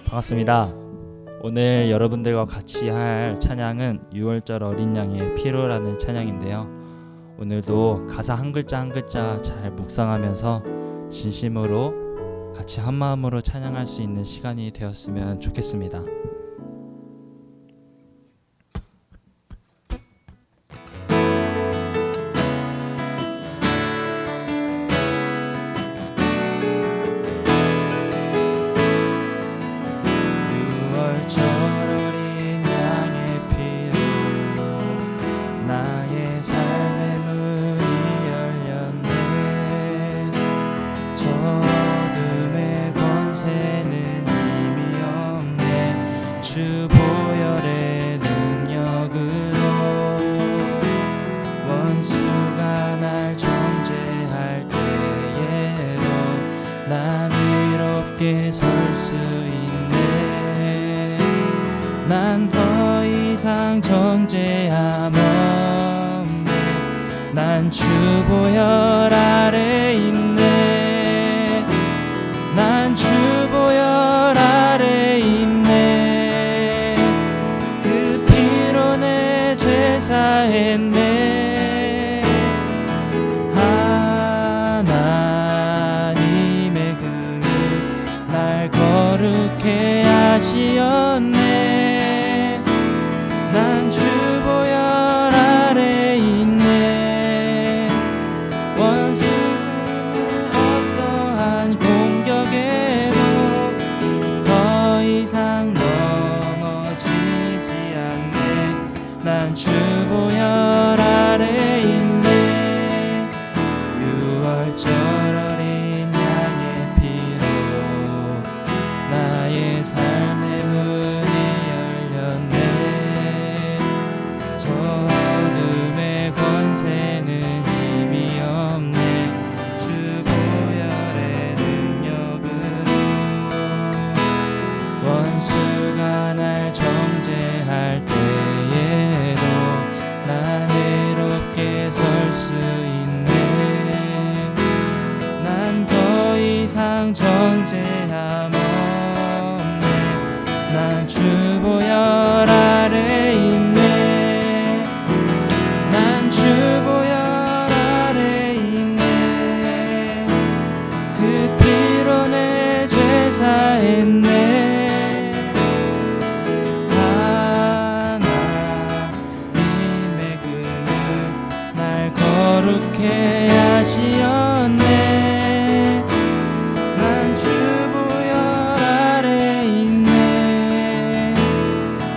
반갑습니다. 오늘 여러분들과 같이 할 찬양은 6월절 어린 양의 피로라는 찬양인데요. 오늘도 가사 한 글자 한 글자 잘 묵상하면서 진심으로 같이 한 마음으로 찬양할 수 있는 시간이 되었으면 좋겠습니다. 주 보혈의 능력으로 원수가 날 정죄할 때에도 난 이롭게 설 수 있네. 난 더 이상 정죄함 없네. 난 주 보혈 아래 있네. 난 주 보혈 아래 있네. 사했네. 하나님의 그 날 거룩해 하시었네. 난 주 보혈 아래 있네. 원수는 어떠한 공격에도 더 이상 넘어지지 않네. 난 주 보혈 아래 있네. 6월절 어린 양의 피로 나의 삶의 문이 열렸네. 저 어둠의 권세는 힘이 없네. 주 보혈의 능력으로 원수가 날 정죄할 때에도 난 이롭게 설 수 있네. 난 더 이상 정죄함 없네. 난 주 보혈 아래 있네. 난 주 보혈 아래 있네. 그 피로 내 죄 사했네. 거룩해 하시었네. 난 주 보혈 아래 있네.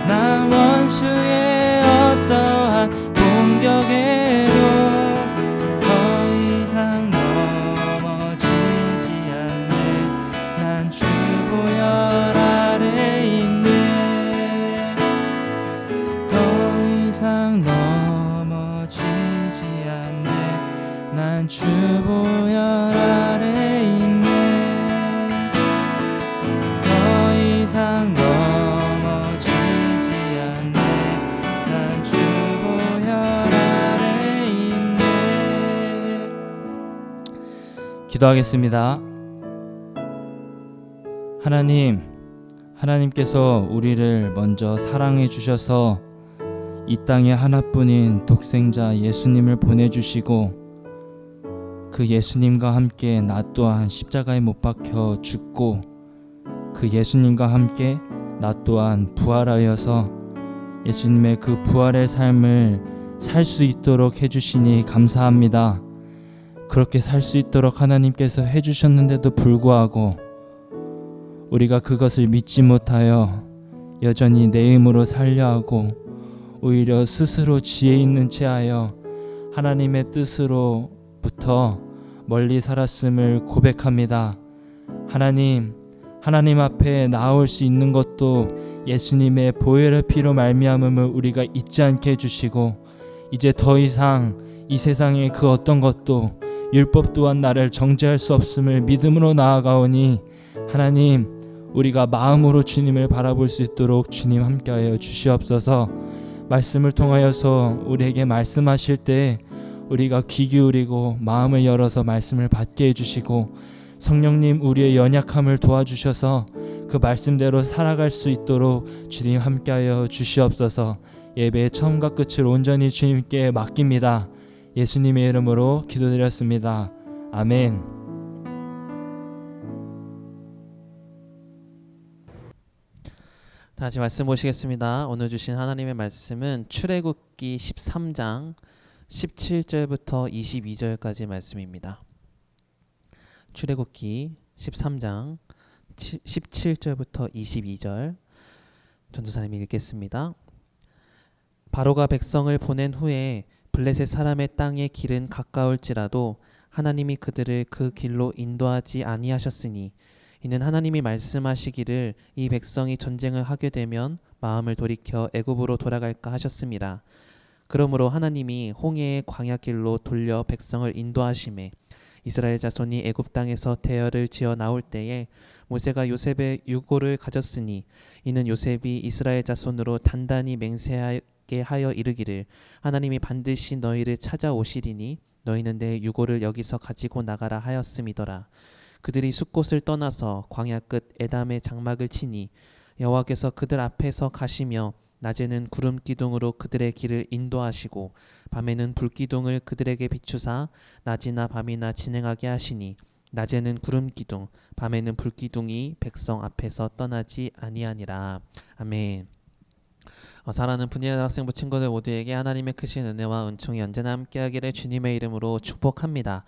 난 원수의 어떠한 공격에도 더 이상 넘어지지 않네. 난 주 보혈 아래 있네. 더 이상 넘어지지 않네. 난 주 보혈 아래 있네. 더 이상 넘어지지 않네. 난 주 보혈 아래 있네. 기도하겠습니다. 하나님께서 우리를 먼저 사랑해 주셔서 이 땅에 하나뿐인 독생자 예수님을 보내주시고 그 예수님과 함께 나 또한 십자가에 못 박혀 죽고 그 예수님과 함께 나 또한 부활하여서 예수님의 그 부활의 삶을 살 수 있도록 해주시니 감사합니다. 그렇게 살 수 있도록 하나님께서 해주셨는데도 불구하고 우리가 그것을 믿지 못하여 여전히 내 힘으로 살려 하고 오히려 스스로 지혜 있는 체하여 하나님의 뜻으로부터 멀리 살았음을 고백합니다. 하나님 앞에 나올 수 있는 것도 예수님의 보혈의 피로 말미암음을 우리가 잊지 않게 해주시고 이제 더 이상 이 세상의 그 어떤 것도 율법 또한 나를 정죄할 수 없음을 믿음으로 나아가오니 하나님 우리가 마음으로 주님을 바라볼 수 있도록 주님 함께하여 주시옵소서. 말씀을 통하여서 우리에게 말씀하실 때 우리가 귀 기울이고 마음을 열어서 말씀을 받게 해주시고 성령님 우리의 연약함을 도와주셔서 그 말씀대로 살아갈 수 있도록 주님 함께하여 주시옵소서. 예배의 처음과 끝을 온전히 주님께 맡깁니다. 예수님의 이름으로 기도드렸습니다. 아멘. 다시 말씀 보시겠습니다. 오늘 주신 하나님의 말씀은 출애굽기 13장 17절부터 22절까지 말씀입니다. 출애굽기 13장 17절부터 22절 전도사님이 읽겠습니다. 바로가 백성을 보낸 후에 블레셋 사람의 땅의 길은 가까울지라도 하나님이 그들을 그 길로 인도하지 아니하셨으니 이는 하나님이 말씀하시기를 이 백성이 전쟁을 하게 되면 마음을 돌이켜 애굽으로 돌아갈까 하셨습니다. 그러므로 하나님이 홍해의 광야길로 돌려 백성을 인도하시매 이스라엘 자손이 애굽 땅에서 대열을 지어 나올 때에 모세가 요셉의 유고를 가졌으니 이는 요셉이 이스라엘 자손으로 단단히 맹세하게 하여 이르기를 하나님이 반드시 너희를 찾아오시리니 너희는 내 유고를 여기서 가지고 나가라 하였음이더라. 그들이 숫곳을 떠나서 광야 끝 에담의 장막을 치니 여호와께서 그들 앞에서 가시며 낮에는 구름 기둥으로 그들의 길을 인도하시고 밤에는 불 기둥을 그들에게 비추사 낮이나 밤이나 진행하게 하시니 낮에는 구름 기둥 밤에는 불 기둥이 백성 앞에서 떠나지 아니하니라. 아멘. 사랑하는 분이한 학생부 친구들 모두에게 하나님의 크신 은혜와 은총이 언제나 함께하기를 주님의 이름으로 축복합니다.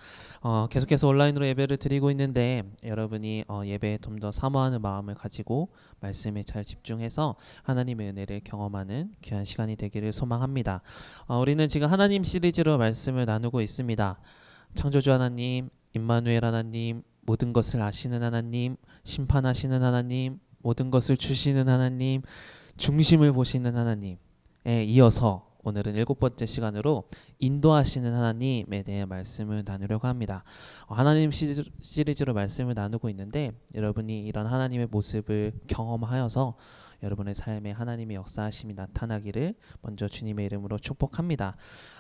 계속해서 온라인으로 예배를 드리고 있는데 여러분이 예배에 좀 더 사모하는 마음을 가지고 말씀에 잘 집중해서 하나님의 은혜를 경험하는 귀한 시간이 되기를 소망합니다. 우리는 지금 하나님 시리즈로 말씀을 나누고 있습니다. 창조주 하나님, 임마누엘 하나님, 모든 것을 아시는 하나님, 심판하시는 하나님, 모든 것을 주시는 하나님, 중심을 보시는 하나님에 이어서 오늘은 7번째 시간으로 인도하시는 하나님에 대해 말씀을 나누려고 합니다. 하나님 시리즈로 말씀을 나누고 있는데 여러분이 이런 하나님의 모습을 경험하여서 여러분의 삶에 하나님의 역사하심이 나타나기를 먼저 주님의 이름으로 축복합니다.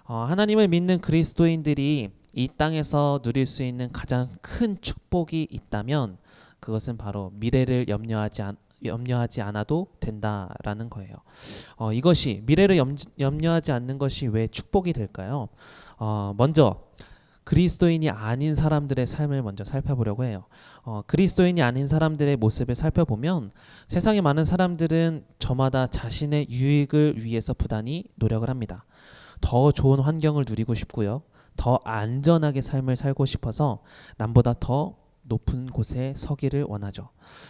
하나님을 믿는 그리스도인들이 이 땅에서 누릴 수 있는 가장 큰 축복이 있다면 그것은 바로 미래를 염려하지 않아도 된다라는 거예요. 이것이 미래를 염려하지 않는 것이 왜 축복이 될까요? 먼저 그리스도인이 아닌 사람들의 삶을 먼저 살펴보려고 해요. 그리스도인이 아닌 사람들의 모습을 살펴보면 세상에 많은 사람들은 저마다 자신의 유익을 위해서 부단히 노력을 합니다. 더 좋은 환경을 누리고 싶고요. 더 안전하게 삶을 살고 싶어서 남보다 더 높은 곳에 서기를 원하죠.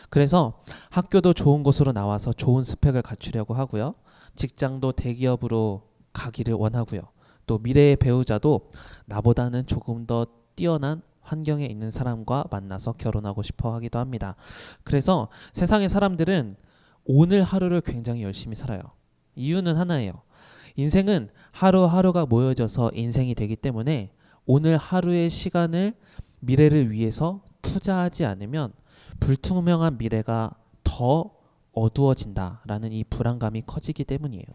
그래서 학교도 좋은 곳으로 나와서 좋은 스펙을 갖추려고 하고요. 직장도 대기업으로 가기를 원하고요. 또 미래의 배우자도 나보다는 조금 더 뛰어난 환경에 있는 사람과 만나서 결혼하고 싶어 하기도 합니다. 그래서 세상의 사람들은 오늘 하루를 굉장히 열심히 살아요. 이유는 하나예요. 인생은 하루하루가 모여져서 인생이 되기 때문에 오늘 하루의 시간을 미래를 위해서 투자하지 않으면 불투명한 미래가 더 어두워진다라는 이 불안감이 커지기 때문이에요.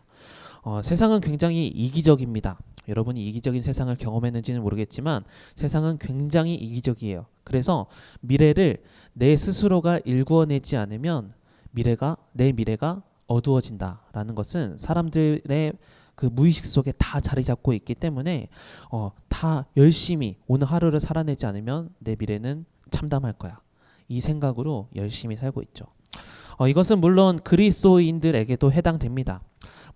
세상은 굉장히 이기적입니다. 여러분이 이기적인 세상을 경험했는지는 모르겠지만 세상은 굉장히 이기적이에요. 그래서 미래를 내 스스로가 일구어내지 않으면 내 미래가 어두워진다라는 것은 사람들의 그 무의식 속에 다 자리 잡고 있기 때문에 다 열심히 오늘 하루를 살아내지 않으면 내 미래는 참담할 거야. 이 생각으로 열심히 살고 있죠. 이것은 물론 그리스도인들에게도 해당됩니다.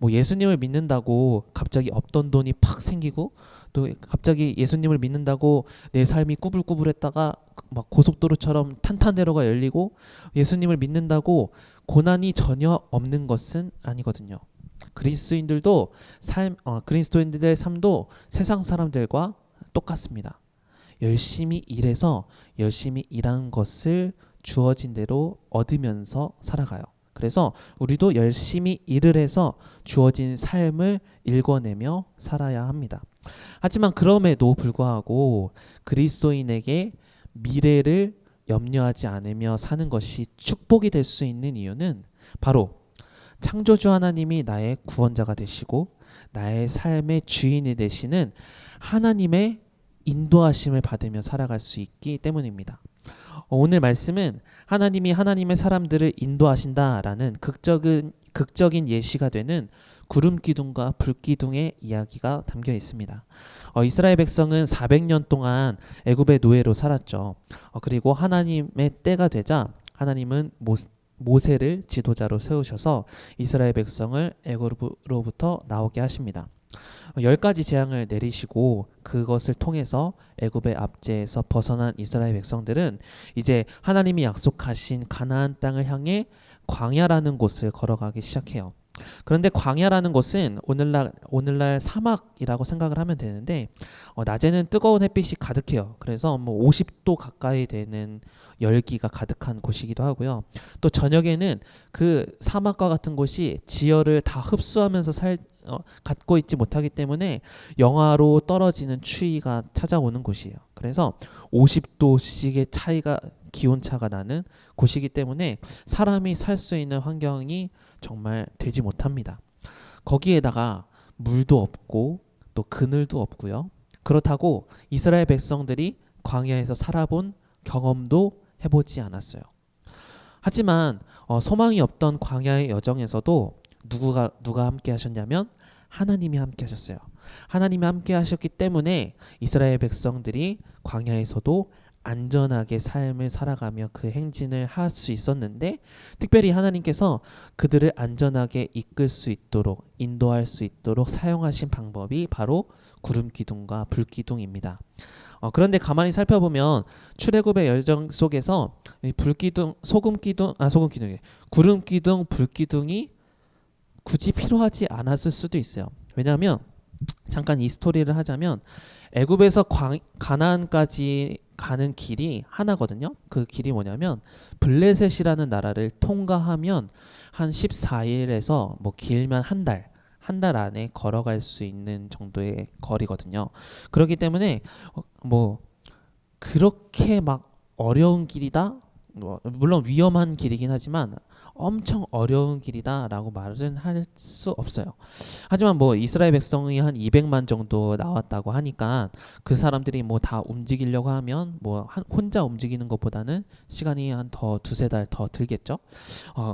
예수님을 믿는다고 갑자기 없던 돈이 팍 생기고 또 갑자기 예수님을 믿는다고 내 삶이 꾸불꾸불했다가 막 고속도로처럼 탄탄대로가 열리고 예수님을 믿는다고 고난이 전혀 없는 것은 아니거든요. 그리스도인들의 삶도 세상 사람들과 똑같습니다. 열심히 일해서 열심히 일한 것을 주어진 대로 얻으면서 살아가요. 그래서 우리도 열심히 일을 해서 주어진 삶을 일궈내며 살아야 합니다. 하지만 그럼에도 불구하고 그리스도인에게 미래를 염려하지 않으며 사는 것이 축복이 될 수 있는 이유는 바로 창조주 하나님이 나의 구원자가 되시고 나의 삶의 주인이 되시는 하나님의 인도하심을 받으며 살아갈 수 있기 때문입니다. 오늘 말씀은 하나님이 하나님의 사람들을 인도하신다라는 극적인 예시가 되는 구름 기둥과 불 기둥의 이야기가 담겨 있습니다. 이스라엘 백성은 400년 동안 애굽의 노예로 살았죠. 그리고 하나님의 때가 되자 하나님은 모세를 지도자로 세우셔서 이스라엘 백성을 애굽으로부터 나오게 하십니다. 10가지 재앙을 내리시고 그것을 통해서 애굽의 압제에서 벗어난 이스라엘 백성들은 이제 하나님이 약속하신 가나안 땅을 향해 광야라는 곳을 걸어가기 시작해요. 그런데 광야라는 곳은 오늘날 사막이라고 생각을 하면 되는데 낮에는 뜨거운 햇빛이 가득해요. 그래서 50도 가까이 되는 열기가 가득한 곳이기도 하고요. 또 저녁에는 그 사막과 같은 곳이 지열을 다 흡수하면서 갖고 있지 못하기 때문에 영하로 떨어지는 추위가 찾아오는 곳이에요. 그래서 50도씩의 기온차가 나는 곳이기 때문에 사람이 살 수 있는 환경이 정말 되지 못합니다. 거기에다가 물도 없고 또 그늘도 없고요. 그렇다고 이스라엘 백성들이 광야에서 살아본 경험도 해보지 않았어요. 하지만 소망이 없던 광야의 여정에서도 누가 함께 하셨냐면 하나님이 함께 하셨어요. 하나님이 함께 하셨기 때문에 이스라엘 백성들이 광야에서도 안전하게 삶을 살아가며 그 행진을 할 수 있었는데, 특별히 하나님께서 그들을 안전하게 이끌 수 있도록 인도할 수 있도록 사용하신 방법이 바로 구름 기둥과 불 기둥입니다. 그런데 가만히 살펴보면 출애굽의 여정 속에서 구름 기둥, 불 기둥이 굳이 필요하지 않았을 수도 있어요. 왜냐하면 잠깐 이 스토리를 하자면 애굽에서 가나안까지 가는 길이 하나거든요. 그 길이 뭐냐면 블레셋이라는 나라를 통과하면 한 14일에서 길면 한 달 안에 걸어갈 수 있는 정도의 거리거든요. 그렇기 때문에 그렇게 막 어려운 길이다, 물론 위험한 길이긴 하지만 엄청 어려운 길이다라고 말은 할 수 없어요. 하지만 이스라엘 백성이 한 200만 정도 나왔다고 하니까 그 사람들이 다 움직이려고 하면 혼자 움직이는 것보다는 시간이 한 두세 달 더 들겠죠.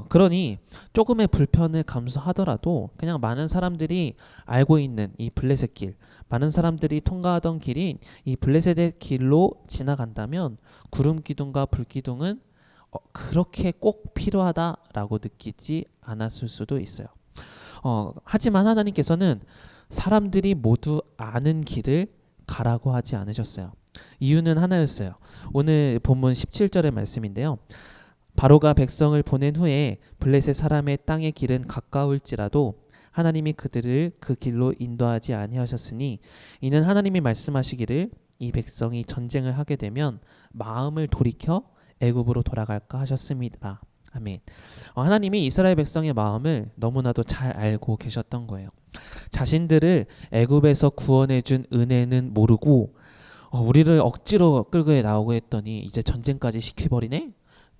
그러니 조금의 불편을 감수하더라도 그냥 많은 사람들이 알고 있는 이 블레셋 길, 많은 사람들이 통과하던 길인 이 블레셋의 길로 지나간다면 구름 기둥과 불 기둥은 그렇게 꼭 필요하다라고 느끼지 않았을 수도 있어요. 하지만 하나님께서는 사람들이 모두 아는 길을 가라고 하지 않으셨어요. 이유는 하나였어요. 오늘 본문 17절의 말씀인데요. 바로가 백성을 보낸 후에 블레셋 사람의 땅의 길은 가까울지라도 하나님이 그들을 그 길로 인도하지 아니하셨으니 이는 하나님이 말씀하시기를 이 백성이 전쟁을 하게 되면 마음을 돌이켜 애굽으로 돌아갈까 하셨습니다. 아멘. 하나님이 이스라엘 백성의 마음을 너무나도 잘 알고 계셨던 거예요. 자신들을 애굽에서 구원해 준 은혜는 모르고 우리를 억지로 끌고 나오고 했더니 이제 전쟁까지 시켜버리네?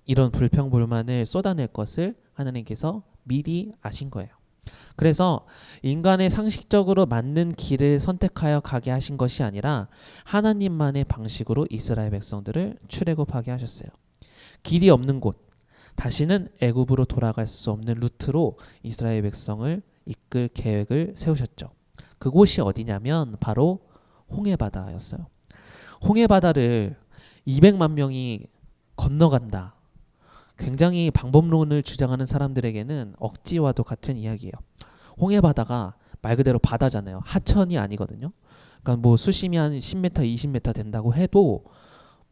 이런 불평불만을 쏟아낼 것을 하나님께서 미리 아신 거예요. 그래서 인간의 상식적으로 맞는 길을 선택하여 가게 하신 것이 아니라 하나님만의 방식으로 이스라엘 백성들을 출애굽하게 하셨어요. 길이 없는 곳, 다시는 애굽으로 돌아갈 수 없는 루트로 이스라엘 백성을 이끌 계획을 세우셨죠. 그곳이 어디냐면 바로 홍해바다였어요. 홍해바다를 200만 명이 건너간다. 굉장히 방법론을 주장하는 사람들에게는 억지와도 같은 이야기예요. 홍해바다가 말 그대로 바다잖아요. 하천이 아니거든요. 그러니까 수심이 한 10m, 20m 된다고 해도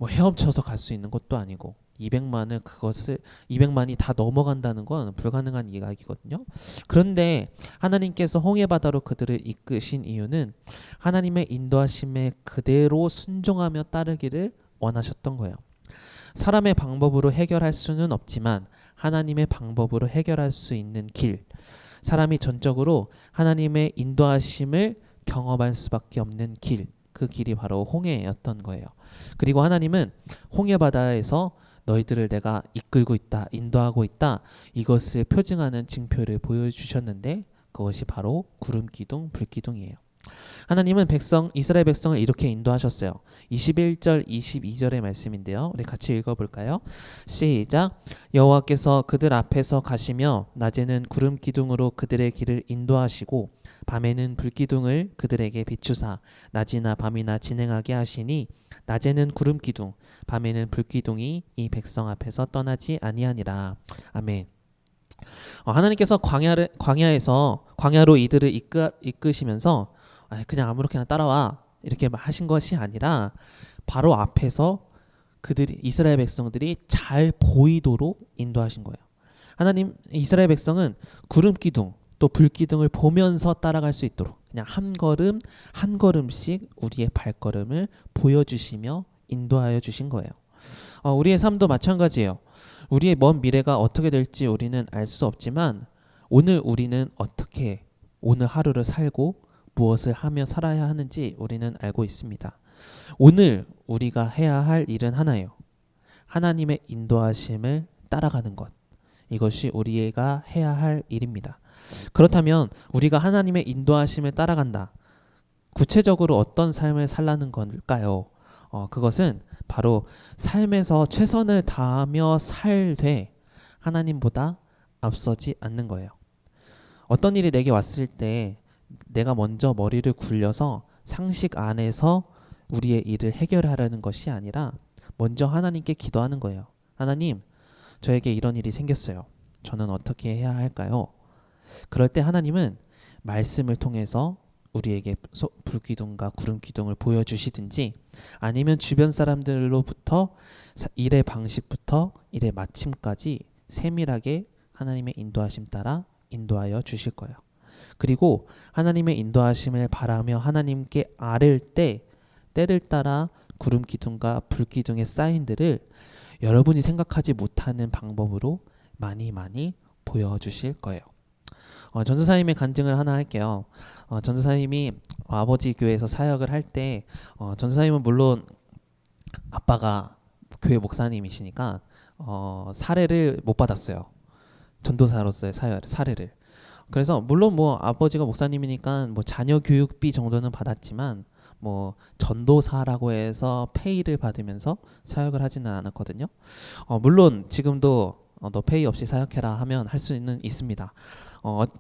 헤엄쳐서 갈 수 있는 것도 아니고 200만이 다 넘어간다는 건 불가능한 이야기거든요. 그런데 하나님께서 홍해바다로 그들을 이끄신 이유는 하나님의 인도하심에 그대로 순종하며 따르기를 원하셨던 거예요. 사람의 방법으로 해결할 수는 없지만 하나님의 방법으로 해결할 수 있는 길, 사람이 전적으로 하나님의 인도하심을 경험할 수밖에 없는 길, 그 길이 바로 홍해였던 거예요. 그리고 하나님은 홍해바다에서 너희들을 내가 이끌고 있다, 인도하고 있다, 이것을 표징하는 징표를 보여주셨는데 그것이 바로 구름 기둥, 불 기둥이에요. 하나님은 이스라엘 백성을 이렇게 인도하셨어요. 21절 22절의 말씀인데요. 우리 같이 읽어볼까요? 시작. 여호와께서 그들 앞에서 가시며 낮에는 구름 기둥으로 그들의 길을 인도하시고 밤에는 불기둥을 그들에게 비추사 낮이나 밤이나 진행하게 하시니 낮에는 구름 기둥 밤에는 불기둥이 이 백성 앞에서 떠나지 아니하니라. 아멘. 하나님께서 광야로 이들을 이끄시면서 그냥 아무렇게나 따라와 이렇게 하신 것이 아니라 바로 앞에서 이스라엘 백성들이 잘 보이도록 인도하신 거예요. 하나님 이스라엘 백성은 구름 기둥 또 불기둥을 보면서 따라갈 수 있도록 그냥 한 걸음 한 걸음씩 우리의 발걸음을 보여주시며 인도하여 주신 거예요. 우리의 삶도 마찬가지예요. 우리의 먼 미래가 어떻게 될지 우리는 알 수 없지만 오늘 우리는 어떻게 오늘 하루를 살고 무엇을 하며 살아야 하는지 우리는 알고 있습니다. 오늘 우리가 해야 할 일은 하나예요. 하나님의 인도하심을 따라가는 것. 이것이 우리가 해야 할 일입니다. 그렇다면 우리가 하나님의 인도하심을 따라간다. 구체적으로 어떤 삶을 살라는 걸까요? 그것은 바로 삶에서 최선을 다하며 살되 하나님보다 앞서지 않는 거예요. 어떤 일이 내게 왔을 때 내가 먼저 머리를 굴려서 상식 안에서 우리의 일을 해결하려는 것이 아니라 먼저 하나님께 기도하는 거예요. 하나님, 저에게 이런 일이 생겼어요. 저는 어떻게 해야 할까요? 그럴 때 하나님은 말씀을 통해서 우리에게 불기둥과 구름기둥을 보여주시든지 아니면 주변 사람들로부터 일의 방식부터 일의 마침까지 세밀하게 하나님의 인도하심 따라 인도하여 주실 거예요. 그리고 하나님의 인도하심을 바라며 하나님께 아뢰을 때 때를 따라 구름기둥과 불기둥의 사인들을 여러분이 생각하지 못하는 방법으로 많이 보여주실 거예요. 전도사님의 간증을 하나 할게요. 전도사님이 아버지 교회에서 사역을 할 때 전도사님은 물론 아빠가 교회 목사님이시니까 사례를 못 받았어요. 전도사로서의 사례를. 그래서 물론 뭐 아버지가 목사님이니까 뭐 자녀 교육비 정도는 받았지만 뭐 전도사라고 해서 페이를 받으면서 사역을 하지는 않았거든요. 물론 지금도 너 페이 없이 사역해라 하면 할 수는 있습니다.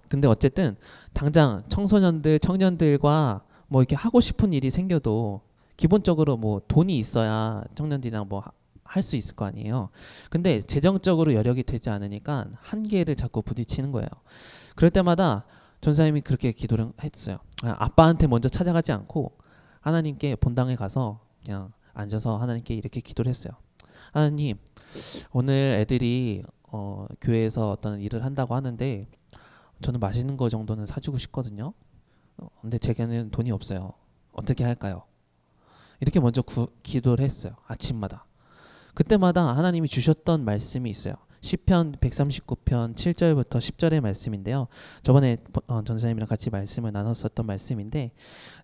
근데 어쨌든 당장 청년들과 뭐 이렇게 하고 싶은 일이 생겨도 기본적으로 뭐 돈이 있어야 청년들이랑 뭐 할 수 있을 거 아니에요. 근데 재정적으로 여력이 되지 않으니까 한계를 자꾸 부딪히는 거예요. 그럴 때마다 전사님이 그렇게 기도를 했어요. 아빠한테 먼저 찾아가지 않고 하나님께 본당에 가서 그냥 앉아서 하나님께 이렇게 기도를 했어요. 하나님, 오늘 애들이 교회에서 어떤 일을 한다고 하는데 저는 맛있는 거 정도는 사주고 싶거든요. 근데 제게는 돈이 없어요. 어떻게 할까요? 이렇게 먼저 기도를 했어요. 아침마다. 그때마다 하나님이 주셨던 말씀이 있어요. 시편 139편 7절부터 10절의 말씀인데요. 저번에 전사님이랑 같이 말씀을 나눴었던 말씀인데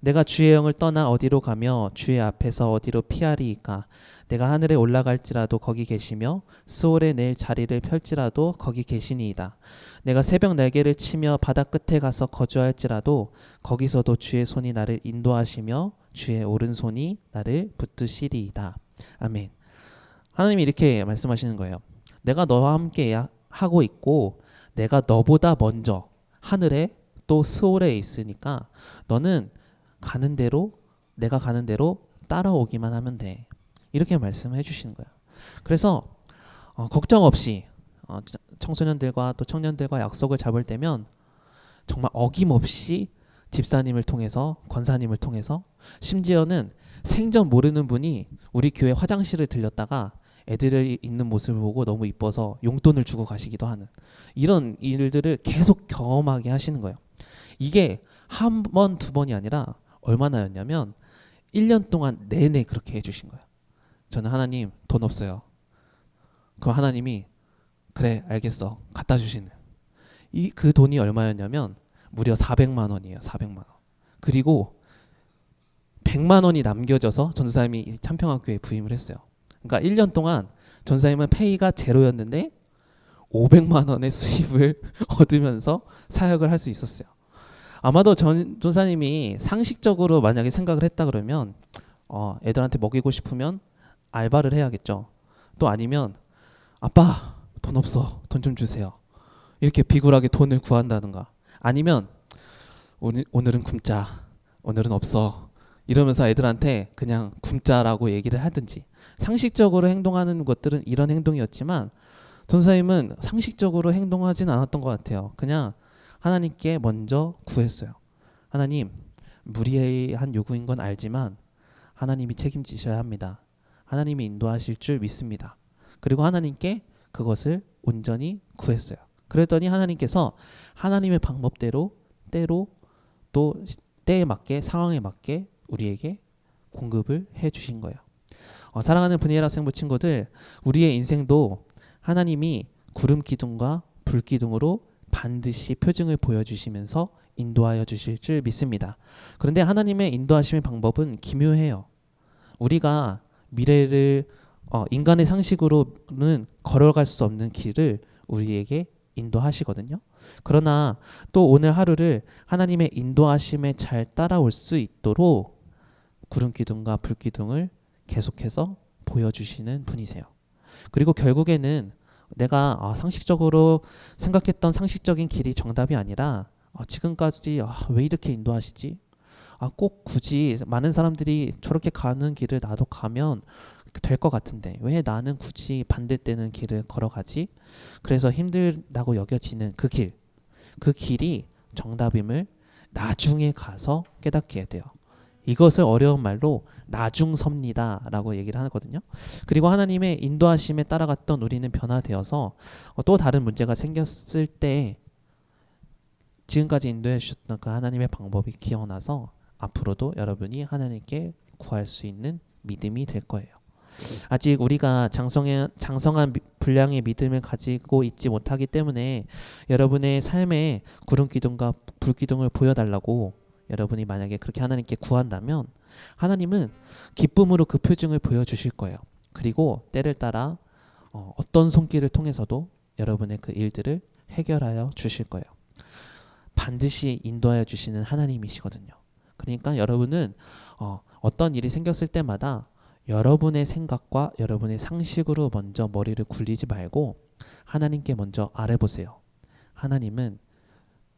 내가 주의 영을 떠나 어디로 가며 주의 앞에서 어디로 피하리이까. 내가 하늘에 올라갈지라도 거기 계시며 스올에 낼 자리를 펼지라도 거기 계시니이다. 내가 새벽 날개를 치며 바다 끝에 가서 거주할지라도 거기서도 주의 손이 나를 인도하시며 주의 오른손이 나를 붙드시리이다. 아멘. 하나님이 이렇게 말씀하시는 거예요. 내가 너와 함께 하고 있고 내가 너보다 먼저 하늘에 또 스올에 있으니까 너는 가는 대로 내가 가는 대로 따라오기만 하면 돼. 이렇게 말씀해 주시는 거예요. 그래서 걱정 없이 청소년들과 또 청년들과 약속을 잡을 때면 정말 어김없이 집사님을 통해서 권사님을 통해서 심지어는 생전 모르는 분이 우리 교회 화장실을 들렸다가 애들이 있는 모습을 보고 너무 이뻐서 용돈을 주고 가시기도 하는 이런 일들을 계속 경험하게 하시는 거예요. 이게 한 번, 두 번이 아니라 얼마나였냐면 1년 동안 내내 그렇게 해주신 거예요. 저는 하나님 돈 없어요. 그럼 하나님이 그래 알겠어 갖다 주시는 그 돈이 얼마였냐면 무려 400만 원이에요. 400만 원. 그리고 100만 원이 남겨져서 전사님이 참평학교에 부임을 했어요. 그러니까 1년 동안 전사님은 페이가 제로였는데 500만 원의 수입을 얻으면서 사역을 할 수 있었어요. 아마도 전도사님이 상식적으로 만약에 생각을 했다 그러면 애들한테 먹이고 싶으면 알바를 해야겠죠. 또 아니면 아빠 돈 없어, 돈 좀 주세요, 이렇게 비굴하게 돈을 구한다든가, 아니면 오늘은 굶자, 오늘은 없어, 이러면서 애들한테 그냥 굶자라고 얘기를 하든지, 상식적으로 행동하는 것들은 이런 행동이었지만 전도사님은 상식적으로 행동하진 않았던 것 같아요. 그냥 하나님께 먼저 구했어요. 하나님, 무리한 요구인 건 알지만 하나님이 책임지셔야 합니다. 하나님이 인도하실 줄 믿습니다. 그리고 하나님께 그것을 온전히 구했어요. 그랬더니 하나님께서 하나님의 방법대로 때로 또 때에 맞게 상황에 맞게 우리에게 공급을 해주신 거예요. 사랑하는 분이엘 학생부 친구들, 우리의 인생도 하나님이 구름 기둥과 불 기둥으로 반드시 표징을 보여주시면서 인도하여 주실 줄 믿습니다. 그런데 하나님의 인도하심의 방법은 기묘해요. 우리가 미래를 인간의 상식으로는 걸어갈 수 없는 길을 우리에게 인도하시거든요. 그러나 또 오늘 하루를 하나님의 인도하심에 잘 따라올 수 있도록 구름 기둥과 불 기둥을 계속해서 보여주시는 분이세요. 그리고 결국에는 내가 상식적으로 생각했던 상식적인 길이 정답이 아니라 지금까지 왜 이렇게 인도하시지? 꼭 굳이 많은 사람들이 저렇게 가는 길을 나도 가면 될 것 같은데 왜 나는 굳이 반대되는 길을 걸어가지? 그래서 힘들다고 여겨지는 그 길이 정답임을 나중에 가서 깨닫게 돼요. 이것을 어려운 말로 나중섭니다라고 얘기를 하거든요. 그리고 하나님의 인도하심에 따라갔던 우리는 변화되어서 또 다른 문제가 생겼을 때 지금까지 인도해 주셨던 그 하나님의 방법이 기억나서 앞으로도 여러분이 하나님께 구할 수 있는 믿음이 될 거예요. 아직 우리가 장성한 분량의 믿음을 가지고 있지 못하기 때문에 여러분의 삶에 구름 기둥과 불 기둥을 보여달라고 여러분이 만약에 그렇게 하나님께 구한다면 하나님은 기쁨으로 그 표징을 보여주실 거예요. 그리고 때를 따라 어떤 손길을 통해서도 여러분의 그 일들을 해결하여 주실 거예요. 반드시 인도하여 주시는 하나님이시거든요. 그러니까 여러분은 어떤 일이 생겼을 때마다 여러분의 생각과 여러분의 상식으로 먼저 머리를 굴리지 말고 하나님께 먼저 아뢰보세요. 하나님은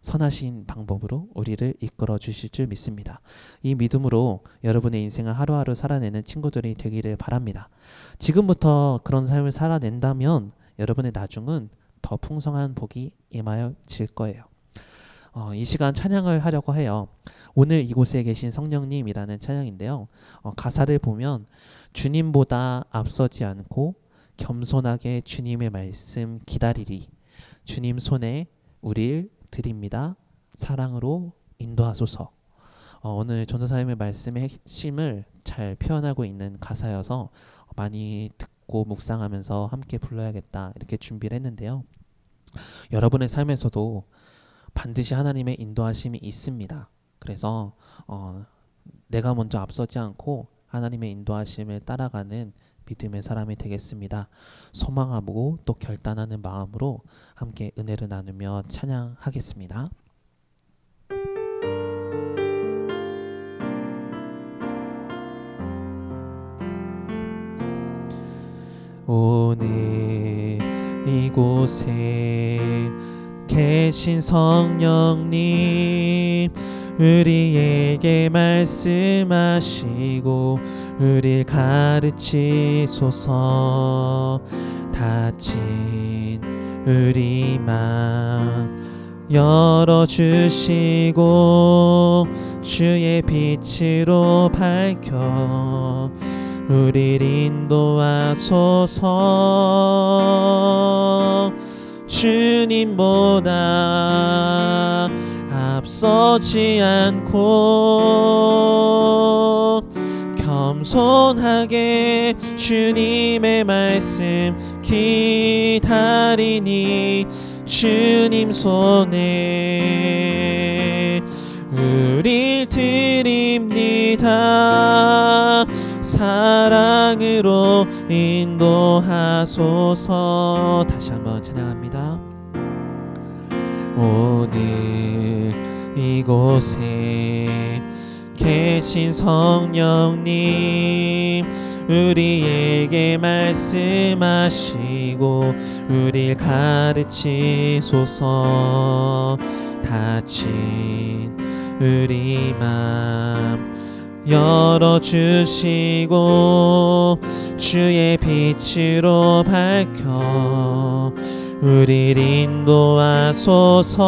선하신 방법으로 우리를 이끌어 주실 줄 믿습니다. 이 믿음으로 여러분의 인생을 하루하루 살아내는 친구들이 되기를 바랍니다. 지금부터 그런 삶을 살아낸다면 여러분의 나중은 더 풍성한 복이 임하여질 거예요. 이 시간 찬양을 하려고 해요. 오늘 이곳에 계신 성령님이라는 찬양인데요. 가사를 보면 주님보다 앞서지 않고 겸손하게 주님의 말씀 기다리리. 주님 손에 우릴 드립니다. 사랑으로 인도하소서. 오늘 전도사님의 말씀의 핵심을 잘 표현하고 있는 가사여서 많이 듣고 묵상하면서 함께 불러야겠다 이렇게 준비를 했는데요. 여러분의 삶에서도 반드시 하나님의 인도하심이 있습니다. 그래서 내가 먼저 앞서지 않고 하나님의 인도하심을 따라가는 믿음의 사람이 되겠습니다. 소망하고 또 결단하는 마음으로 함께 은혜를 나누며 찬양하겠습니다. 오늘 이곳에 계신 성령님, 우리에게 말씀하시고 우릴 가르치소서. 닫힌 우리 맘 열어주시고 주의 빛으로 밝혀 우릴 인도하소서. 주님보다 앞서지 않고 겸손하게 주님의 말씀 기다리니 주님 손에 우릴 드립니다. 사랑으로 인도하소서. 다시 한번 찬양합니다. 오늘 이곳에 계신 성령님, 우리에게 말씀하시고 우릴 가르치소서. 닫힌 우리 맘 열어주시고 주의 빛으로 밝혀 우릴 인도하소서.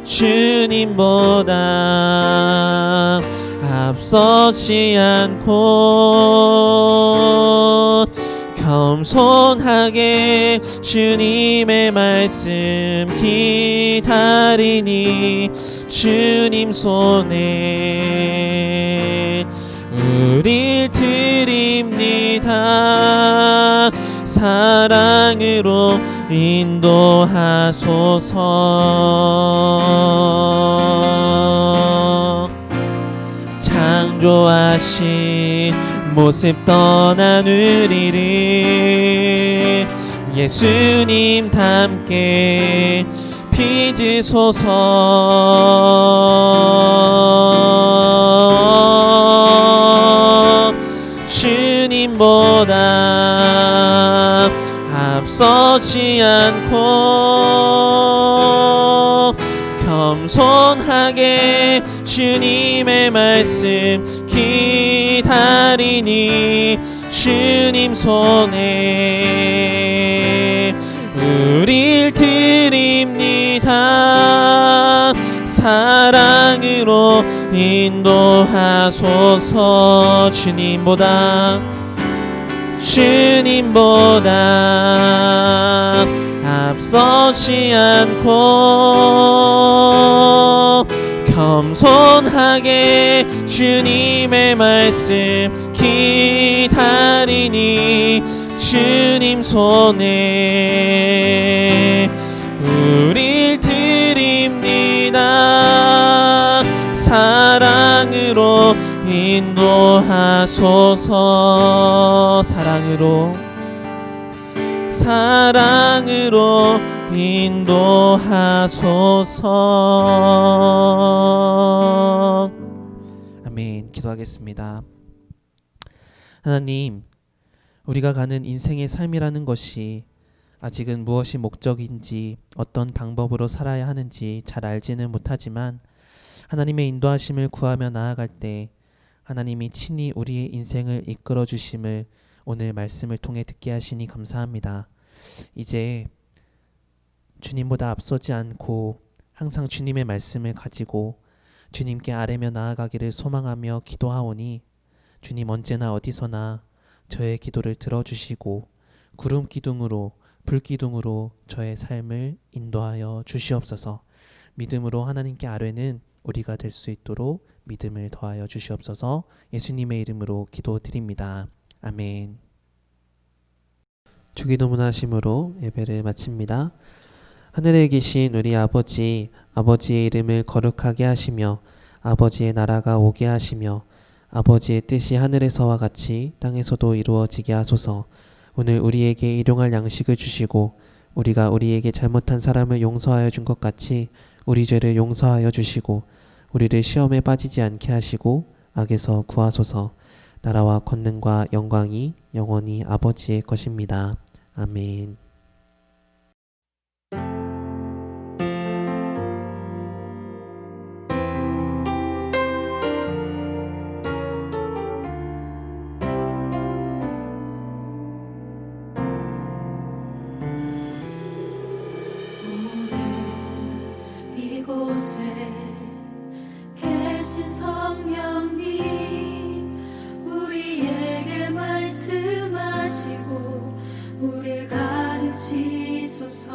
주님보다 앞서지 않고 겸손하게 주님의 말씀 기다리니 주님 손에 우릴 드립니다. 사랑으로 인도하소서. 창조하신 모습 떠난 우리를 예수님 닮게 빚으소서. 주님보다 앞서지 않고 겸손하게 주님의 말씀 기다리니 주님 손에 우릴 드립니다. 사랑으로 인도하소서. 주님보다 앞서지 않고 겸손하게 주님의 말씀 기다리니 주님 손에 우릴 드립니다. 사랑으로 인도하소서. 사랑으로 인도하소서. 아멘. 기도하겠습니다. 하나님, 우리가 가는 인생의 삶이라는 것이 아직은 무엇이 목적인지 어떤 방법으로 살아야 하는지 잘 알지는 못하지만 하나님의 인도하심을 구하며 나아갈 때 하나님이 친히 우리의 인생을 이끌어 주심을 오늘 말씀을 통해 듣게 하시니 감사합니다. 이제 주님보다 앞서지 않고 항상 주님의 말씀을 가지고 주님께 아뢰며 나아가기를 소망하며 기도하오니 주님 언제나 어디서나 저의 기도를 들어주시고 구름 기둥으로 불기둥으로 저의 삶을 인도하여 주시옵소서. 믿음으로 하나님께 아뢰는 우리가 될 수 있도록 믿음을 더하여 주시옵소서. 예수님의 이름으로 기도드립니다. 아멘. 주기도문 하심으로 예배를 마칩니다. 하늘에 계신 우리 아버지, 아버지의 이름을 거룩하게 하시며 아버지의 나라가 오게 하시며 아버지의 뜻이 하늘에서와 같이 땅에서도 이루어지게 하소서. 오늘 우리에게 일용할 양식을 주시고 우리가 우리에게 잘못한 사람을 용서하여 준 것 같이 우리 죄를 용서하여 주시고 우리를 시험에 빠지지 않게 하시고 악에서 구하소서. 나라와 권능과 영광이 영원히 아버지의 것입니다. 아멘. 이곳에 계신 성령님, 우리에게 말씀하시고 우릴 가르치소서.